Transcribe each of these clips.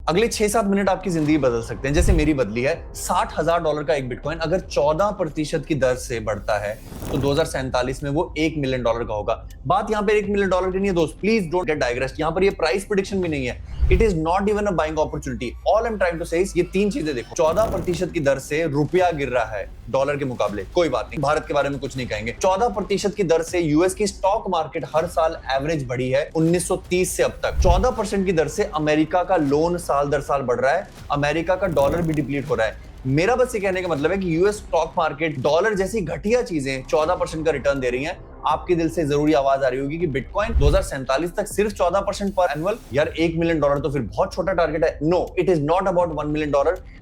अगले 6-7 मिनट आपकी जिंदगी बदल सकते हैं, जैसे मेरी बदली है। $60,000 का एक बिटकॉइन अगर 14% की दर से बढ़ता है तो 2047 में वो $1 मिलियन का होगा। बात यहाँ पे $1 मिलियन की नहीं है दोस्त, प्लीज डोंट गेट डाइग्रेस्ड। यहाँ पर ये प्राइस प्रेडिक्शन भी नहीं है, it is not even a buying opportunity. All I am trying to say ये तीन चीजें देखो। 14% की दर से रुपया गिर रहा है डॉलर के मुकाबले, कोई बात नहीं, भारत के बारे में कुछ नहीं कहेंगे। 14% की दर से यूएस की स्टॉक मार्केट हर साल एवरेज बढ़ी है 1930 से अब तक। 14% की दर से अमेरिका का लोन साल दर साल बढ़ रहा है, अमेरिका का डॉलर भी डिप्लीट हो रहा है। मेरा बस ये कहने का मतलब है कि यूएस स्टॉक मार्केट डॉलर जैसी घटिया चीजें 14% का रिटर्न दे रही हैं। आपके दिल से जरूरी आवाज आ रही होगी कि बिटकॉइन 2047 तक सिर्फ 14% पर एनुअल, यार $1 मिलियन तो फिर बहुत छोटा टारगेट है। No, it is not about $1 million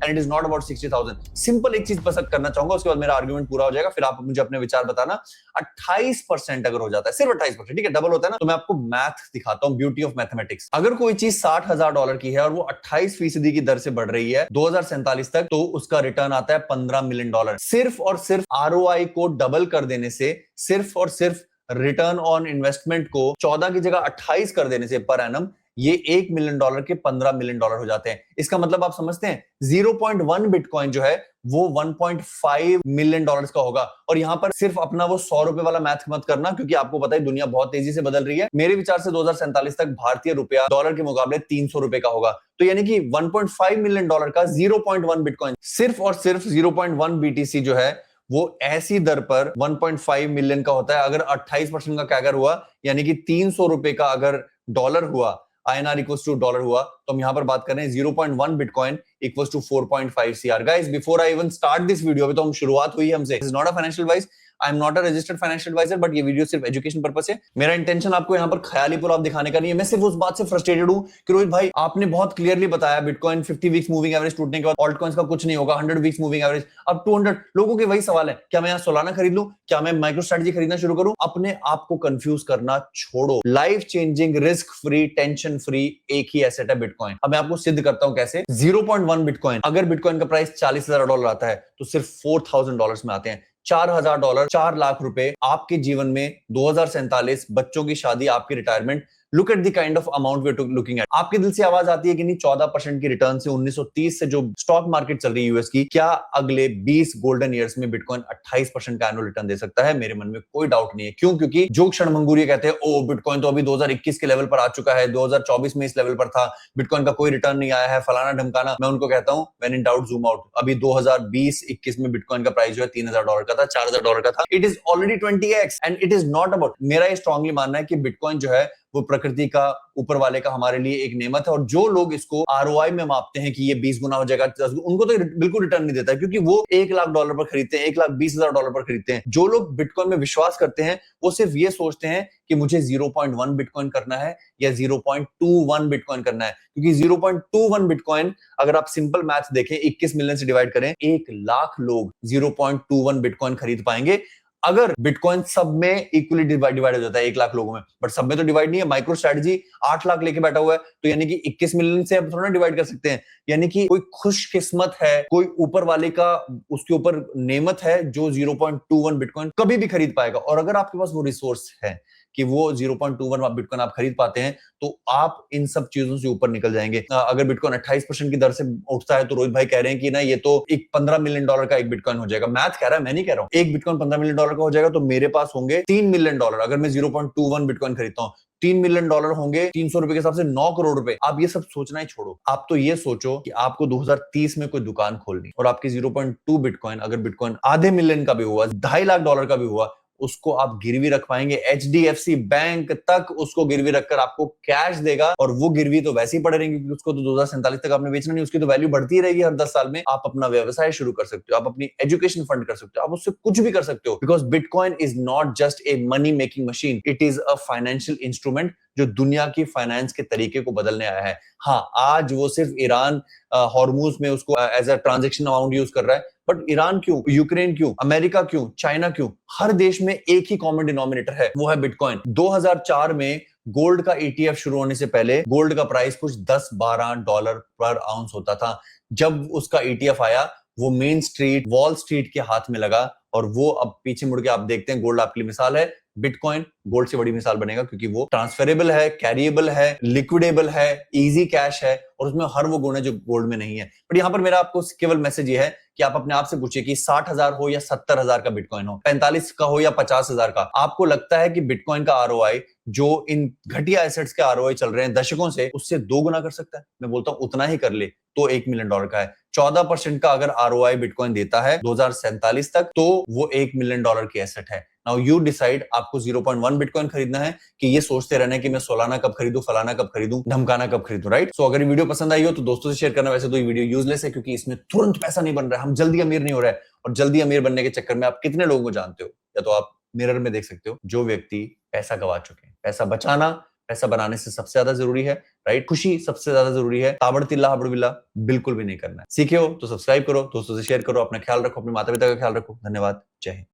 and it is not about 60,000। Simple एक चीज पसंद करना चाहूंगा, उसके बाद मेरा आर्गुमेंट पूरा हो जाएगा, फिर आप मुझे अपने विचार बताना। 28% अगर हो जाता है, सिर्फ 28%, ठीक है, डबल होता है ना, तो मैं आपको मैथ दिखाता हूं, ब्यूटी ऑफ मैथमेटिक्स। अगर कोई चीज $60,000 की है और वो 28% की दर से बढ़ रही है 2047 तक, तो उसका रिटर्न आता है $15 मिलियन। सिर्फ और सिर्फ आरओआई को डबल कर देने से, सिर्फ और सिर्फ रिटर्न ऑन इन्वेस्टमेंट को 14 की जगह 28 कर देने से पर एनम, ये $1 मिलियन के $15 मिलियन हो जाते हैं। इसका मतलब आप समझते हैं, 0.1 बिटकॉइन जो है वो $1.5 मिलियन का होगा। और यहां पर सिर्फ अपना वो $100 वाला मैथ मत करना, क्योंकि आपको पता है दुनिया बहुत तेजी से बदल रही है। मेरे विचार से 2047 तक भारतीय रुपया डॉलर के मुकाबले $300 का होगा। तो यानी कि $1.5 मिलियन का 0.1 बिटकॉइन, सिर्फ और सिर्फ 0.1 बीटीसी जो है वो ऐसी दर पर 1.5 मिलियन का होता है। अगर 28% का कैगर हुआ, यानी कि $300 का अगर डॉलर हुआ, INR इक्वल्स टू डॉलर हुआ, तो हम यहां पर बात कर रहे हैं 0.1 bitcoin equals to 4.5 CR। Guys, before I even start this video, अभी तो हम शुरुआत हुई है हमसे। This is not a financial advice, I am not a registered financial advisor, but ये वीडियो सिर्फ एजुकेशन पर्पस है। मेरा इंटेंशन आपको यहाँ पर ख्याली पुलाव दिखाने का नहीं है। मैं सिर्फ उस बात से फ्रस्ट्रेटेड हूं कि रोहित भाई, आपने बहुत क्लियरली बताया बिटकॉइन 50 वीक्स मूविंग एवरेज टूटने के बाद ऑल्ट कॉइन्स का कुछ नहीं होगा, 100 वीक्स मूविंग एवरेज, अब 200। लोगों के वही सवाल है, क्या मैं यहाँ सोलाना खरीद लूं, क्या मैं माइक्रो स्ट्रेटजी खरीदना शुरू करूं? अपने आप को कंफ्यूज करना छोड़ो। Life changing, risk free, tension free एक ही एसेट है बिटकॉइन। अब मैं आपको सिद्ध करता हूं कैसे। 0.1 बिटकॉइन, अगर बिटकॉइन का प्राइस $40,000 आता है तो सिर्फ $4,000 में आते हैं। $4,000, 4 लाख रुपए आपके जीवन में 2047, बच्चों की शादी, आपकी retirement. Look at the kind of amount we are looking at. आपके दिल से आवाज आती है कि नहीं, 14% की रिटर्न से 1930 से जो स्टॉक मार्केट चल रही है यूएस की, क्या अगले 20 गोल्डन ईयर्स में बिटकॉइन 28% का एनुअल रिटर्न दे सकता है? मेरे मन में कोई डाउट नहीं है। क्यों? क्योंकि जो क्षणभंगुर कहते हैं ओ बिटकॉइन तो अभी 2021 के लेवल पर आ चुका है, 2024 में इस लेवल पर था, बिटकॉइन का कोई रिटर्न नहीं आया है, फलाना ढमकाना। मैं उनको कहता हूं, when in doubt zoom out. अभी 2020-21 में बिटकॉइन का प्राइस जो है $3,000 का था, $4,000 का था। It is already 20x and it is not about. मेरा ये स्ट्रांगली मानना है कि बिटकॉइन जो है वो प्रकृति का, ऊपर वाले का हमारे लिए एक नेमत है। और जो लोग इसको आरओआई में मापते हैं कि ये 20 गुना हो जाएगा, उनको तो बिल्कुल रिटर्न नहीं देता है, क्योंकि वो $1,00,000 पर खरीदते हैं, $1,20,000 पर खरीदते हैं। जो लोग बिटकॉइन में विश्वास करते हैं वो सिर्फ ये सोचते हैं कि मुझे 0.1 बिटकॉइन करना है या 0.21 बिटकॉइन करना है। क्योंकि 0.21 बिटकॉइन अगर आप सिंपल मैथ देखें, 21 मिलियन से डिवाइड करें, 1,00,000 लोग 0.21 बिटकॉइन खरीद पाएंगे। अगर बिटकॉइन सब में इक्वली डिवाइड हो जाता है 1,00,000 लोगों में, बट सब में तो डिवाइड नहीं है। माइक्रो स्ट्रेटजी 8 लाख लेके बैठा हुआ है, तो यानी कि 21 मिलियन से अब थोड़ा डिवाइड कर सकते हैं। यानी कि कोई खुशकिस्मत है, कोई ऊपर वाले का उसके ऊपर नेमत है जो 0.21 बिटकॉइन कभी भी खरीद पाएगा। और अगर आपके पास वो रिसोर्स है कि वो 0.21 बिटकॉइन आप खरीद पाते हैं, तो आप इन सब चीजों से ऊपर निकल जाएंगे। अगर बिटकॉइन 28% की दर से उठता है, तो रोहित भाई कह रहे हैं कि ना ये तो एक $15 मिलियन का एक बिटकॉइन हो जाएगा। मैथ कह रहा है, मैं नहीं कह रहा हूं। एक बिटकॉइन $15 मिलियन का हो जाएगा तो मेरे पास होंगे $3 मिलियन। अगर मैं 0.21 बिटकॉइन खरीदता हूं, $3 मिलियन होंगे, $300 के हिसाब से $9 करोड़। आप ये सब सोचना ही छोड़ो। आप तो ये सोचो कि आपको 2030 में कोई दुकान खोलनी, और आपकी 0.2 बिटकॉइन, अगर बिटकॉइन आधे मिलियन का भी हुआ, $2.5 लाख का भी हुआ, उसको आप गिरवी रख पाएंगे? HDFC बैंक तक उसको गिरवी रखकर आपको कैश देगा, और वो गिरवी तो वैसे ही पड़े रहेंगे क्योंकि उसको तो 2047 तक आपने बेचना नहीं, उसकी तो वैल्यू बढ़ती रहेगी हर 10 साल में। आप अपना व्यवसाय शुरू कर सकते हो, आप अपनी एजुकेशन फंड कर सकते हो, आप उससे कुछ भी कर सकते हो। Because bitcoin is not just a money making machine, it is a financial instrument जो दुनिया की फाइनेंस के तरीके को बदलने आया है। हाँ, आज वो सिर्फ ईरान हॉर्मूज में उसको as a transaction amount use कर रहा है, बट ईरान क्यों, यूक्रेन क्यों, अमेरिका क्यों, चाइना क्यों? हर देश में एक ही कॉमन डिनोमिनेटर है, वो है बिटकॉइन। 2004 में गोल्ड का ETF शुरू होने से पहले गोल्ड का प्राइस कुछ $10-12 पर आउंस होता था। जब उसका ETF आया, वो मेन स्ट्रीट, वॉल स्ट्रीट के हाथ में लगा, और वो अब पीछे मुड़ के आप देखते हैं, गोल्ड आपके लिए मिसाल है, बिटकॉइन गोल्ड से बड़ी मिसाल बनेगा, क्योंकि वो ट्रांसफरेबल है, कैरिएबल है, लिक्विडेबल है, इजी कैश है, और उसमें हर वो गुण है जो गोल्ड में नहीं है। बट यहाँ पर मेरा आपको केवल मैसेज ये है कि आप अपने आप से पूछिए कि 60,000 हो या 70,000 का बिटकॉइन हो, 45 का हो या 50,000 का, आपको लगता है कि बिटकॉइन का आरओआई जो इन घटिया एसेट्स के आरओआई चल रहे हैं दशकों से, उससे 2 गुना कर सकता है? मैं बोलता हूं उतना ही कर ले तो $1 मिलियन का है। 14% का अगर आरओआई बिटकॉइन देता है 2047 तक, तो वो $1 मिलियन की एसेट है। नाउ यू डिसाइड, आपको 0.1 बिटकॉइन खरीदना है कि ये सोचते रहना है कि मैं सोलाना कब खरीदूं, फलाना कब खरीदूं, धमकाना कब खरीदूं, राइट? सो अगर ये वीडियो पसंद आई हो तो दोस्तों से शेयर करना। वैसे तो ये वीडियो यूजलेस है, क्योंकि इसमें तुरंत पैसा नहीं बन रहा है, हम जल्दी अमीर नहीं हो रहा है। और जल्दी अमीर बनने के चक्कर में आप कितने लोगों को जानते हो, या तो आप मिरर में देख सकते हो, जो व्यक्ति पैसा गवा चुके हैं। पैसा बचाना, पैसा बनाने से सबसे ज्यादा जरूरी है, राइट? खुशी सबसे ज्यादा जरूरी है। ताबड़तिल्ला हाबड़बिल्ला बिल्कुल भी नहीं करना है। सीखे हो तो सब्सक्राइब करो, दोस्तों से शेयर करो, अपना ख्याल रखो, अपने माता पिता का ख्याल रखो। धन्यवाद, जय हिंद।